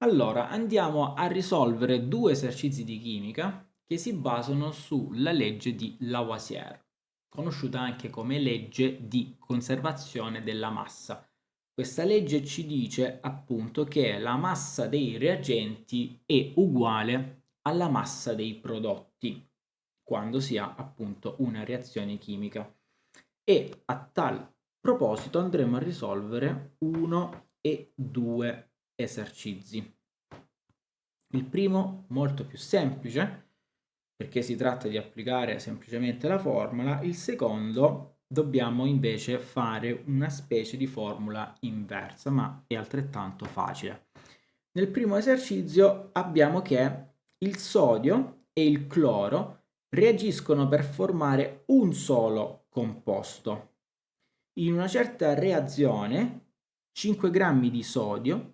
Allora, andiamo a risolvere due esercizi di chimica che si basano sulla legge di Lavoisier, conosciuta anche come legge di conservazione della massa. Questa legge ci dice appunto che la massa dei reagenti è uguale alla massa dei prodotti quando si ha appunto una reazione chimica. E a tal proposito andremo a risolvere uno e due esercizi. Il primo molto più semplice, perché si tratta di applicare semplicemente la formula. Il secondo dobbiamo invece fare una specie di formula inversa, ma è altrettanto facile. Nel primo esercizio abbiamo che il sodio e il cloro reagiscono per formare un solo composto. In una certa reazione 5 grammi di sodio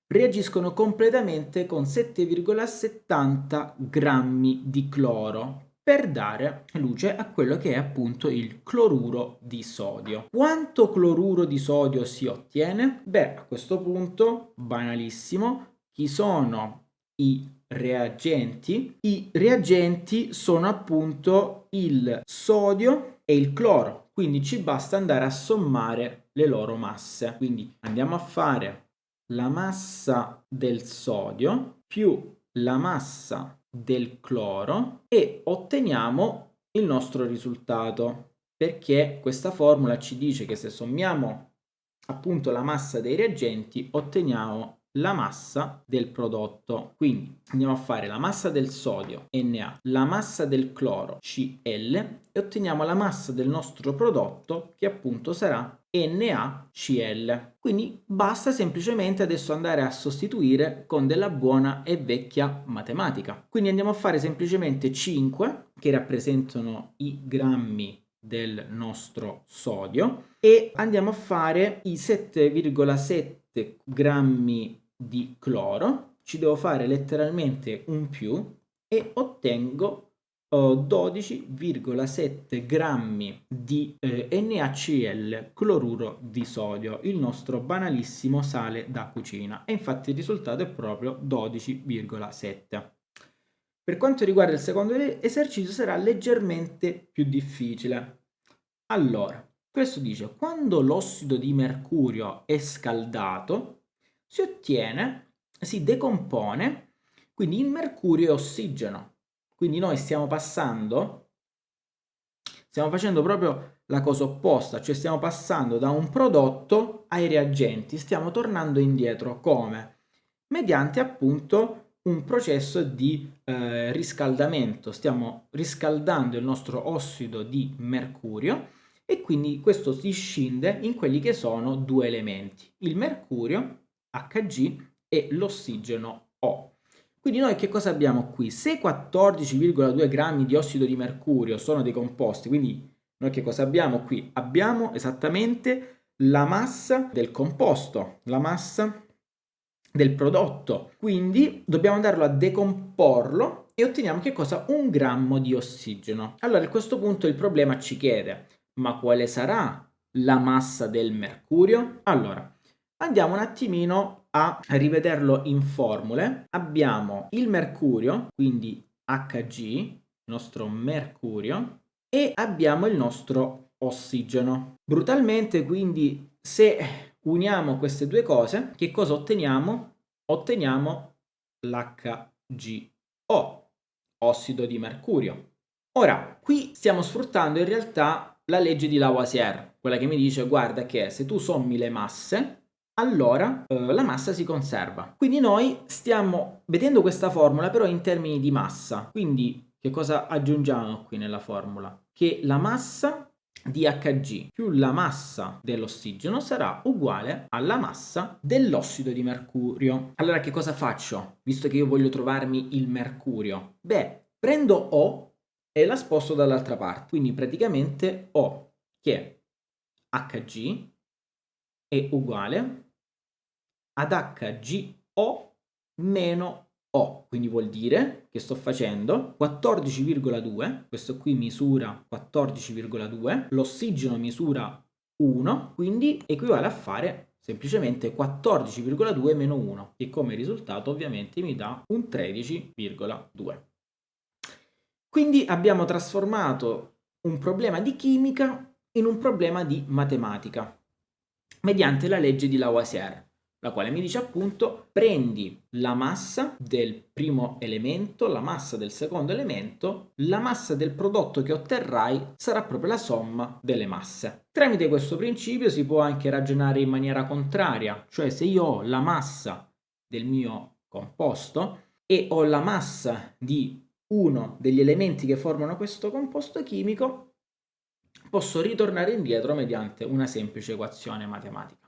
reagiscono completamente con 7,70 grammi di cloro per dare luce a quello che è appunto il cloruro di sodio. Quanto cloruro di sodio si ottiene? Beh, a questo punto, banalissimo, chi sono i reagenti? I reagenti sono appunto il sodio e il cloro, quindi ci basta andare a sommare le loro masse. Quindi andiamo a fare la massa del sodio più la massa del cloro e otteniamo il nostro risultato, perché questa formula ci dice che se sommiamo appunto la massa dei reagenti otteniamo la massa del prodotto. Quindi andiamo a fare la massa del sodio Na, la massa del cloro Cl e otteniamo la massa del nostro prodotto che appunto sarà NaCl. Quindi basta semplicemente adesso andare a sostituire con della buona e vecchia matematica. Quindi andiamo a fare semplicemente 5 che rappresentano i grammi del nostro sodio e andiamo a fare i 7,7 grammi di cloro. Ci devo fare letteralmente un più e ottengo 12,7 grammi di NaCl, cloruro di sodio, il nostro banalissimo sale da cucina. E infatti il risultato è proprio 12,7. Per quanto riguarda il secondo esercizio sarà leggermente più difficile. Allora, questo dice: quando l'ossido di mercurio è scaldato, si decompone, quindi in mercurio e ossigeno. Quindi noi stiamo facendo proprio la cosa opposta, cioè stiamo passando da un prodotto ai reagenti, stiamo tornando indietro come? Mediante appunto un processo di riscaldamento, stiamo riscaldando il nostro ossido di mercurio e quindi questo si scinde in quelli che sono due elementi, il mercurio Hg e l'ossigeno O. Quindi noi che cosa abbiamo qui? Se 14,2 grammi di ossido di mercurio sono dei composti, quindi noi che cosa abbiamo qui? Abbiamo esattamente la massa del composto, la massa del prodotto. Quindi dobbiamo andarlo a decomporlo e otteniamo che cosa? Un grammo di ossigeno. Allora a questo punto il problema ci chiede: ma quale sarà la massa del mercurio? Allora, andiamo un attimino a rivederlo in formule. Abbiamo il mercurio, quindi Hg, il nostro mercurio, e abbiamo il nostro ossigeno. Brutalmente, quindi, se uniamo queste due cose, che cosa otteniamo? Otteniamo l'HgO, ossido di mercurio. Ora, qui stiamo sfruttando in realtà la legge di Lavoisier, quella che mi dice: guarda che se tu sommi le masse, allora la massa si conserva. Quindi noi stiamo vedendo questa formula però in termini di massa. Quindi che cosa aggiungiamo qui nella formula? Che la massa di Hg più la massa dell'ossigeno sarà uguale alla massa dell'ossido di mercurio. Allora che cosa faccio? Visto che io voglio trovarmi il mercurio, beh, prendo O e la sposto dall'altra parte. Quindi praticamente ho che Hg è uguale ad HgO meno O, quindi vuol dire che sto facendo 14,2, questo qui misura 14,2, l'ossigeno misura 1, quindi equivale a fare semplicemente 14,2 meno 1, che come risultato ovviamente mi dà un 13,2. Quindi abbiamo trasformato un problema di chimica in un problema di matematica, mediante la legge di Lavoisier, la quale mi dice appunto prendi la massa del primo elemento, la massa del secondo elemento, la massa del prodotto che otterrai sarà proprio la somma delle masse. Tramite questo principio si può anche ragionare in maniera contraria, cioè se io ho la massa del mio composto e ho la massa di uno degli elementi che formano questo composto chimico, posso ritornare indietro mediante una semplice equazione matematica.